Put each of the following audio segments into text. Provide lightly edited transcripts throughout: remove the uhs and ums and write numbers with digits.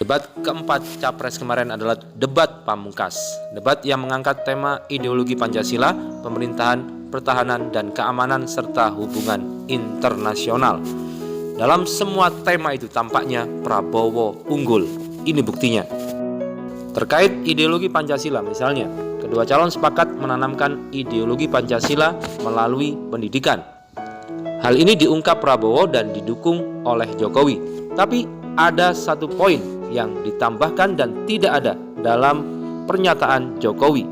Debat keempat Capres kemarin adalah debat pamungkas. Debat yang mengangkat tema ideologi Pancasila, pemerintahan, pertahanan, dan keamanan, serta hubungan internasional. Dalam semua tema itu tampaknya Prabowo unggul. Ini buktinya. Terkait ideologi Pancasila misalnya, kedua calon sepakat menanamkan ideologi Pancasila melalui pendidikan. Hal ini diungkap Prabowo dan didukung oleh Jokowi. Tapi ada satu poin yang ditambahkan dan tidak ada dalam pernyataan Jokowi.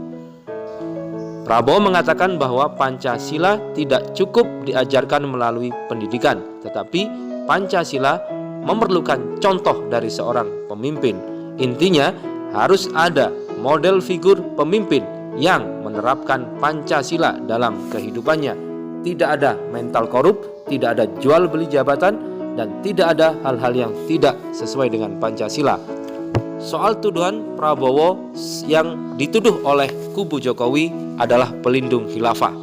Prabowo mengatakan bahwa Pancasila tidak cukup diajarkan melalui pendidikan, tetapi Pancasila memerlukan contoh dari seorang pemimpin. Intinya harus ada model figur pemimpin yang menerapkan Pancasila dalam kehidupannya. Tidak ada mental korup, tidak ada jual beli jabatan, dan tidak ada hal-hal yang tidak sesuai dengan Pancasila. Soal tuduhan Prabowo yang dituduh oleh kubu Jokowi adalah pelindung khilafah.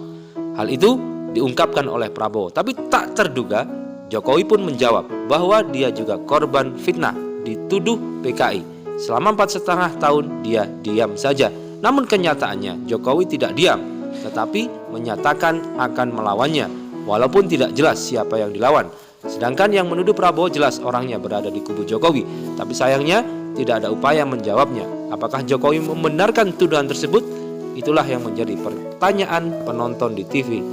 Hal itu diungkapkan oleh Prabowo, tapi tak terduga Jokowi pun menjawab bahwa dia juga korban fitnah, dituduh PKI. Selama 4,5 tahun dia diam saja. Namun kenyataannya Jokowi tidak diam, tetapi menyatakan akan melawannya, walaupun tidak jelas siapa yang dilawan. Sedangkan yang menuduh Prabowo jelas orangnya berada di kubu Jokowi, tapi sayangnya tidak ada upaya menjawabnya. Apakah Jokowi membenarkan tuduhan tersebut? Itulah yang menjadi pertanyaan penonton di TV.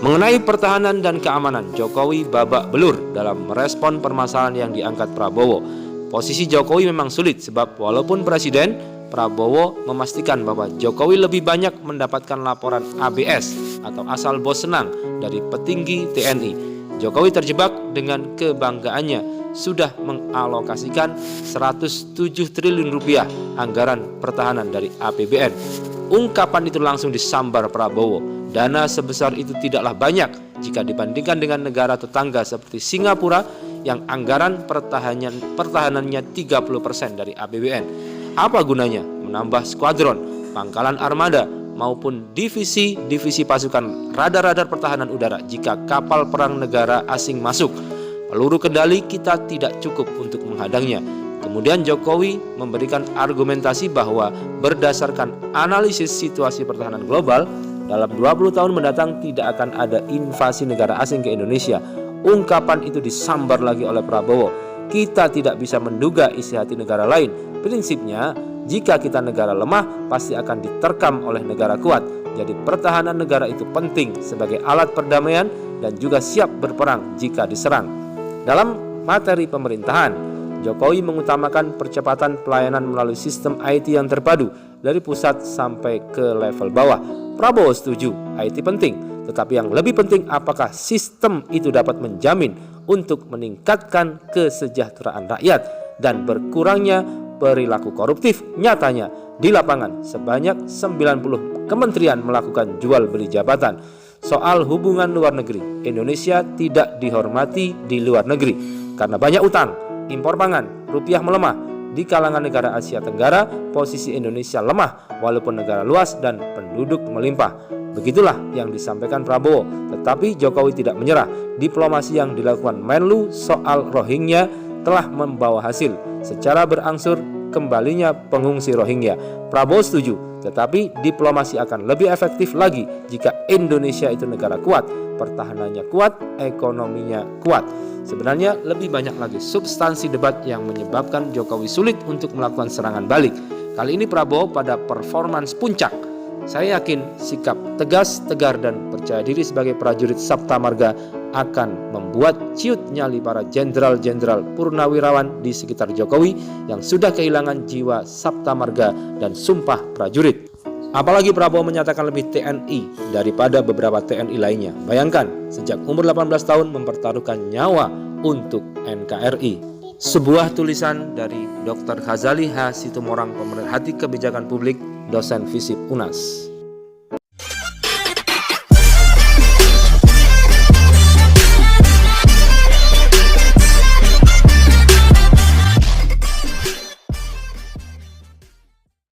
Mengenai pertahanan dan keamanan, Jokowi babak belur dalam merespon permasalahan yang diangkat Prabowo. Posisi Jokowi memang sulit sebab walaupun presiden, Prabowo memastikan bahwa Jokowi lebih banyak mendapatkan laporan ABS atau asal bos senang dari petinggi TNI. Jokowi terjebak dengan kebanggaannya sudah mengalokasikan 107 triliun rupiah anggaran pertahanan dari APBN. Ungkapan itu langsung disambar Prabowo. Dana sebesar itu tidaklah banyak jika dibandingkan dengan negara tetangga seperti Singapura yang anggaran pertahanannya 30% dari APBN. Apa gunanya menambah skuadron, pangkalan armada, maupun divisi pasukan radar-radar pertahanan udara jika kapal perang negara asing masuk? Peluru kendali kita tidak cukup untuk menghadangnya. Kemudian Jokowi memberikan argumentasi bahwa berdasarkan analisis situasi pertahanan global, dalam 20 tahun mendatang tidak akan ada invasi negara asing ke Indonesia. Ungkapan itu disambar lagi oleh Prabowo. Kita tidak bisa menduga isi hati negara lain. Prinsipnya, jika kita negara lemah, pasti akan diterkam oleh negara kuat. Jadi pertahanan negara itu penting sebagai alat perdamaian dan juga siap berperang jika diserang. Dalam materi pemerintahan, Jokowi mengutamakan percepatan pelayanan melalui sistem IT yang terpadu dari pusat sampai ke level bawah. Prabowo setuju, IT penting, tetapi yang lebih penting apakah sistem itu dapat menjamin untuk meningkatkan kesejahteraan rakyat dan berkurangnya perilaku koruptif. Nyatanya di lapangan sebanyak 90 kementerian melakukan jual beli jabatan. Soal hubungan luar negeri, Indonesia tidak dihormati di luar negeri karena banyak utang, impor pangan, rupiah melemah. Di kalangan negara Asia Tenggara, posisi Indonesia lemah walaupun negara luas dan penduduk melimpah. Begitulah yang disampaikan Prabowo, tetapi Jokowi tidak menyerah. Diplomasi yang dilakukan Menlu soal Rohingya telah membawa hasil. Secara berangsur kembalinya pengungsi Rohingya. Prabowo setuju, tetapi diplomasi akan lebih efektif lagi jika Indonesia itu negara kuat, pertahanannya kuat, ekonominya kuat. Sebenarnya lebih banyak lagi substansi debat yang menyebabkan Jokowi sulit untuk melakukan serangan balik. Kali ini Prabowo pada performance puncak. Saya yakin sikap tegas, tegar, dan percaya diri sebagai prajurit Sapta Marga akan membuat ciut nyali para jenderal-jenderal purnawirawan di sekitar Jokowi yang sudah kehilangan jiwa Sapta Marga dan sumpah prajurit. Apalagi Prabowo menyatakan lebih TNI daripada beberapa TNI lainnya. Bayangkan, sejak umur 18 tahun mempertaruhkan nyawa untuk NKRI. Sebuah tulisan dari Dr. Ghazali H. Situmorang, pemerhati kebijakan publik, dosen FISIP UNAS.